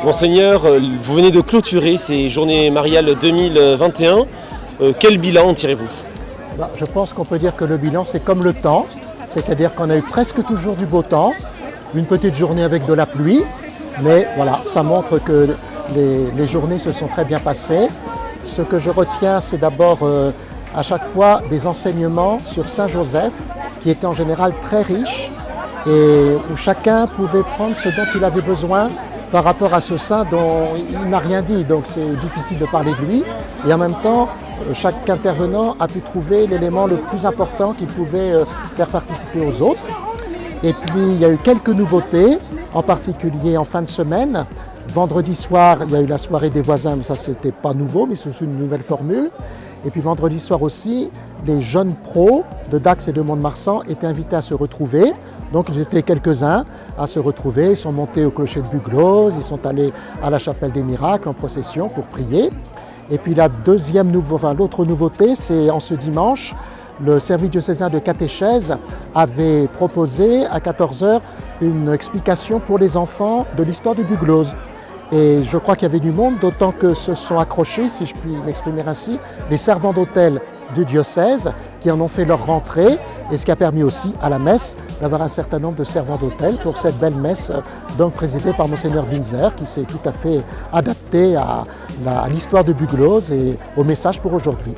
Monseigneur, vous venez de clôturer ces journées mariales 2021. Quel bilan en tirez-vous? Je pense qu'on peut dire que le bilan, c'est comme le temps, c'est-à-dire qu'on a eu presque toujours du beau temps, une petite journée avec de la pluie, mais voilà, ça montre que les journées se sont très bien passées. Ce que je retiens, c'est d'abord à chaque fois des enseignements sur Saint Joseph, qui étaient en général très riches et où chacun pouvait prendre ce dont il avait besoin par rapport à ce saint dont il n'a rien dit, donc c'est difficile de parler de lui. Et en même temps, chaque intervenant a pu trouver l'élément le plus important qui pouvait faire participer aux autres. Et puis il y a eu quelques nouveautés, en particulier en fin de semaine. Vendredi soir, il y a eu la soirée des voisins, mais ça c'était pas nouveau, mais c'est une nouvelle formule. Et puis vendredi soir aussi, les jeunes pros de Dax et de Mont-de-Marsan étaient invités à se retrouver. Donc ils étaient quelques-uns à se retrouver, ils sont montés au clocher de Bugloz, ils sont allés à la chapelle des miracles en procession pour prier. Et puis l'autre nouveauté, c'est en ce dimanche, le service diocésain de catéchèse avait proposé à 14 h une explication pour les enfants de l'histoire de Bugloz. Et je crois qu'il y avait du monde, d'autant que se sont accrochés, si je puis m'exprimer ainsi, les servants d'hôtel du diocèse qui en ont fait leur rentrée, et ce qui a permis aussi à la messe d'avoir un certain nombre de servants d'hôtel pour cette belle messe donc présidée par Monseigneur Winzer, qui s'est tout à fait adapté à l'histoire de Bugloz et au message pour aujourd'hui.